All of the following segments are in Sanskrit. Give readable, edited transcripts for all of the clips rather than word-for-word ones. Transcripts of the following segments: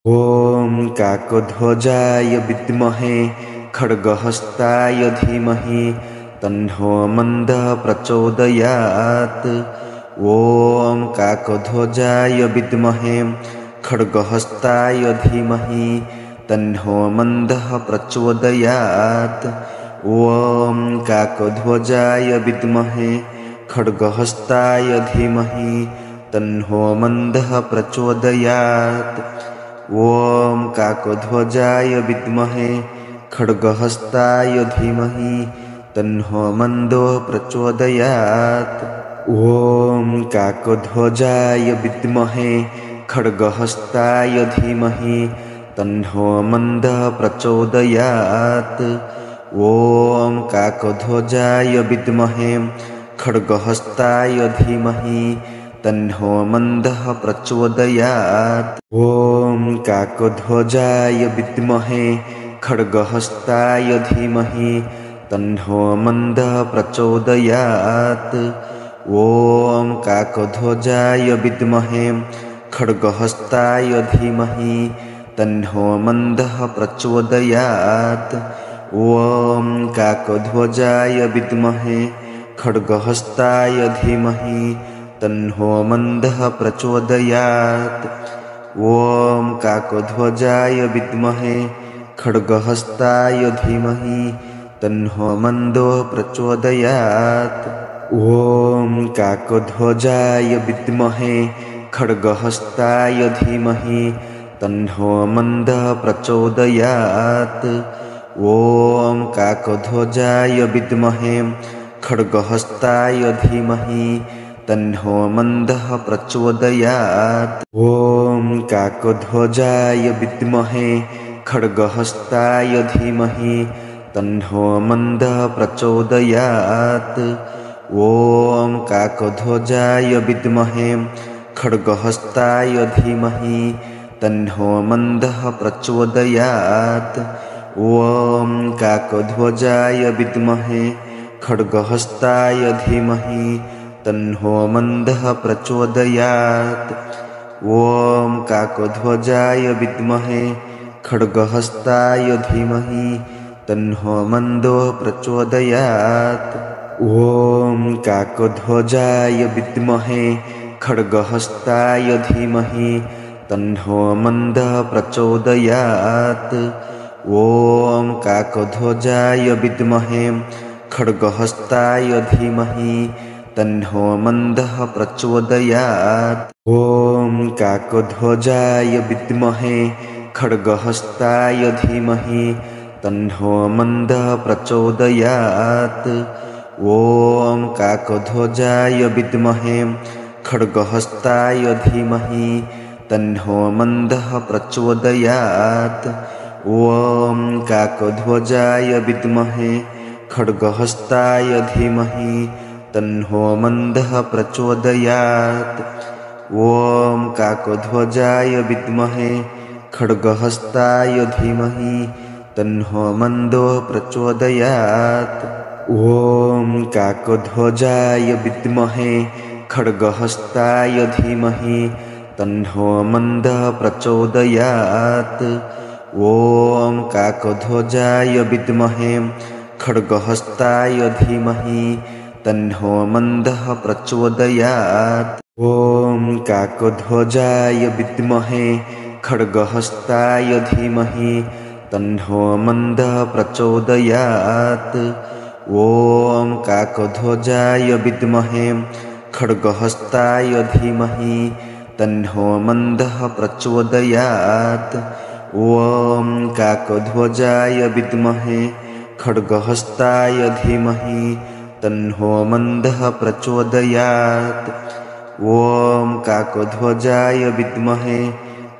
ॐ काकध्वजाय विद्महे खड्गहस्ताय धीमहि तन्नो मन्दः प्रचोदयात्। ॐ काकध्वजाय विद्महे खड्गहस्ताय धीमहि तन्नो मन्दः प्रचोदयात्। ॐ काकध्वजाय विद्महे खड्गहस्ताय धीमहि तन्नो मन्दः प्रचोदयात्। ॐ काकध्वजाय विद्महे खड्गहस्ताय धीमहि तन्नो मन्दः प्रचोदयात्। ॐ काकध्वजाय विद्महे खड्गहस्ताय धीमहि तन्नो मन्दः प्रचोदयात्। ॐ काकध्वजाय विद्महे खड्गहस्ताय धीमहि तन्नो मन्दः प्रचोदयात्। ॐ काकध्वजाय विद्महे खड्गहस्ताय धीमहि तन्नो मन्दः प्रचोदयात्। ॐ काकध्वजाय विद्महे खड्गहस्ताय धीमहि तन्नो मन्दः प्रचोदयात्। ॐ काकध्वजाय विद्महे खड्गहस्ताय धीमहि तन्नो मन्दः प्रचोदयात्। ॐ काकध्वजाय विद्महे खड्गहस्ताय धीमहि तन्नो मन्दः प्रचोदयात्। ॐ काकध्वजाय विद्महे खड्गहस्ताय धीमहि तन्नो मन्दः प्रचोदयात्। ॐ काकध्वजाय विद्महे खड्गहस्ताय धीमहि तन्नो मन्दः प्रचोदयात्। ॐ काकध्वजाय विद्महे खड्गहस्ताय धीमहि तन्नो मन्दः प्रचोदयात्। ॐ काकध्वजाय विद्महे खड्गहस्ताय धीमहि तन्नो मन्दः प्रचोदयात्। ॐ काकध्वजाय विद्महे खड्गहस्ताय धीमहि तन्नो मन्दः प्रचोदयात्। ॐ काकध्वजाय विद्महे खड्गहस्ताय धीमहि तन्नो मन्दः प्रचोदयात्। ॐ काकध्वजाय विद्महे खड्गहस्ताय धीमहि तन्नो मन्दः प्रचोदयात्। ॐ काकध्वजाय विद्महे खड्गहस्ताय धीमहि तन्नो मन्दः प्रचोदयात्। ॐ काकध्वजाय विद्महे खड्गहस्ताय धीमहि तन्नो मन्दः प्रचोदयात्। ॐ काकध्वजाय विद्महे खड्गहस्ताय धीमहि तन्नो मन्दः प्रचोदयात्। ॐ काकध्वजाय विद्महे खड्गहस्ताय धीमहि तन्नो मन्दः प्रचोदयात्। ॐ काकध्वजाय विद्महे खड्गहस्ताय धीमहि तन्नो मन्दः प्रचोदयात्। ॐ काकध्वजाय विद्महे खड्गहस्ताय धीमहि तन्नो मन्दः प्रचोदयात्। ॐ काकध्वजाय विद्महे खड्गहस्ताय धीमहि तन्नो मन्दः प्रचोदयात्। ॐ काकध्वजाय विद्महे खड्गहस्ताय धीमहि तन्नो मन्दः प्रचोदयात्। ॐ काकध्वजाय विद्महे खड्गहस्ताय धीमहि तन्नो मन्दः प्रचोदयात्। ॐ काकध्वजाय विद्महे खड्गहस्ताय धीमहि तन्नो मन्दः प्रचोदयात्। ॐ काकध्वजाय विद्महे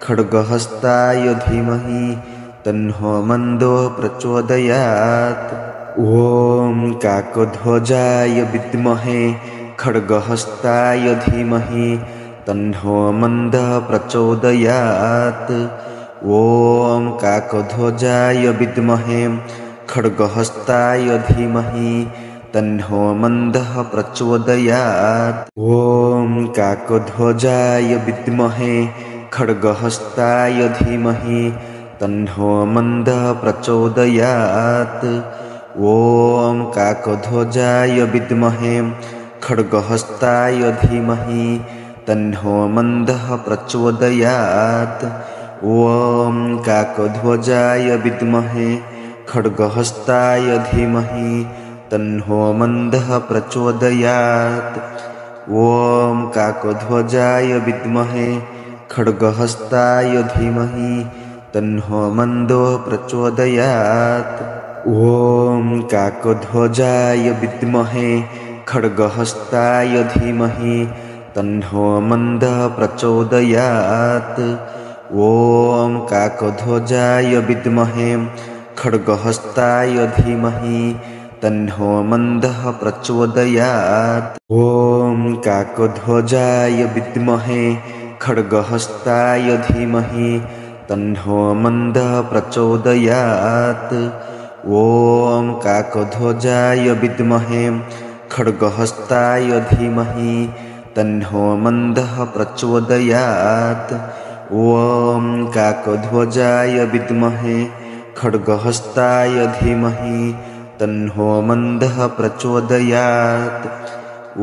खड्गहस्ताय धीमहि तन्नो मन्दः प्रचोदयात्। ॐ काकध्वजाय विद्महे खड्गहस्ताय धीमहि तन्नो मन्दः प्रचोदयात्। ॐ काकध्वजाय विद्महे खड्गहस्ताय धीमहि तन्नो मन्दः प्रचोदयात्। ॐ काकध्वजाय विद्महे खड्गहस्ताय धीमहि तन्नो मन्दः प्रचोदयात्। ॐ काकध्वजाय विद्महे खड्गहस्ताय धीमहि तन्नो मन्दः प्रचोदयात्। ॐ काकध्वजाय विद्महे खड्गहस्ताय धीमहि तन्नो मन्दः प्रचोदयात्। ॐ काकध्वजाय विद्महे खड्गहस्ताय धीमहि तन्नो मन्दो प्रचोदयात्। ॐ काकध्वजाय विद्महे खड्गहस्ताय धीमहि तन्नो मन्दः प्रचोदयात्। ॐ काकध्वजाय विद्महे खड्गहस्ताय धीमहि तन्नो मन्दः प्रचोदयात्। ॐ काकध्वजाय विद्महे खड्गहस्ताय धीमहि तन्नो मन्दः प्रचोदयात्। ॐ काकध्वजाय विद्महे खड्गहस्ताय धीमहि तन्नो मन्दः प्रचोदयात्। ॐ काकध्वजाय विद्महे खड्गहस्ताय धीमहि तन्नो मन्दः प्रचोदयात्।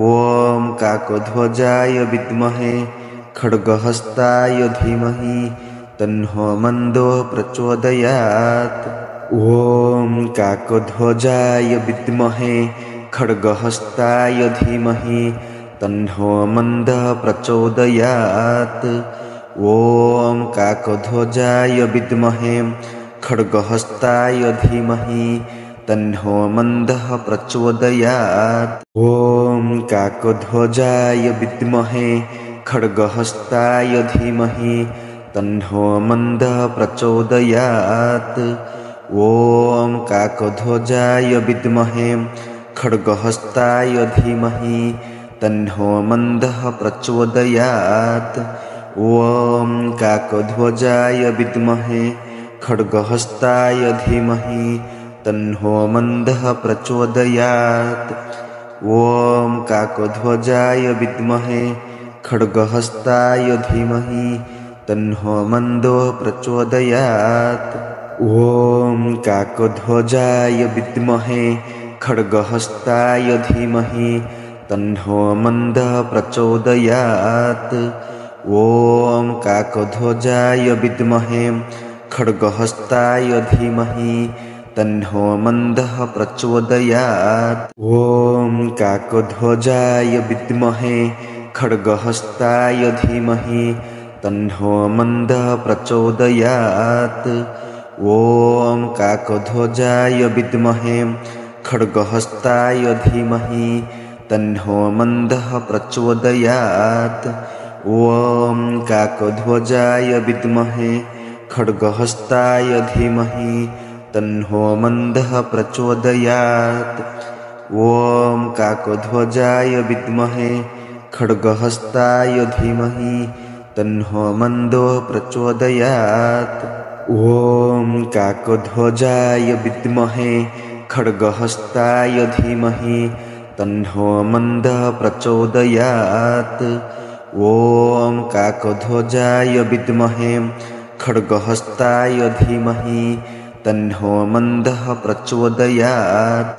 ॐ काकध्वजाय विद्महे खड्गहस्ताय धीमहि तन्नो मन्दो प्रचोदयात्। ॐ काकध्वजाय विद्महे खड्गहस्ताय धीमहि तन्नो मन्दः प्रचोदयात्। ॐ काकध्वजाय विद्महे खड्गहस्ताय धीमहि तन्नो मन्दः प्रचोदयात्। ॐ काकध्वजाय विद्महे खड्गहस्ताय धीमहि तन्नो मन्दः प्रचोदयात्। ॐ काकध्वजाय विद्महे खड्गहस्ताय धीमहि तन्नो मन्दः प्रचोदयात्। ॐ काकध्वजाय विद्महे खड्गहस्ताय धीमहि तन्नो मन्दः प्रचोदयात्। ॐ काकध्वजाय विद्महे खड्गहस्ताय धीमहि तन्नो मन्दो प्रचोदयात्। ॐ काकध्वजाय विद्महे खड्गहस्ताय धीमहि तन्नो मन्दः प्रचोदयात्। ॐ काकध्वजाय विद्महे खड्गहस्ताय धीमहि तन्नो मन्दः प्रचोदयात्। ॐ काकध्वजाय विद्महे खड्गहस्ताय धीमहि तन्नो मन्दः प्रचोदयात्। ॐ काकध्वजाय विद्महे खड्गहस्ताय धीमहि तन्नो मन्दः प्रचोदयात्। ॐ काकध्वजाय विद्महे खड्गहस्ताय धीमहि तन्नो मन्दः प्रचोदयात्। ॐ काकध्वजाय विद्महे खड्गहस्ताय धीमहि तन्नो मन्दो प्रचोदयात्। ॐ काकध्वजाय विद्महे खड्गहस्ताय धीमहि तन्नो मन्दः प्रचोदयात्। ॐ काकध्वजाय विद्महे खड्गहस्ताय धीमहि तन्नो मन्दः प्रचोदयात्।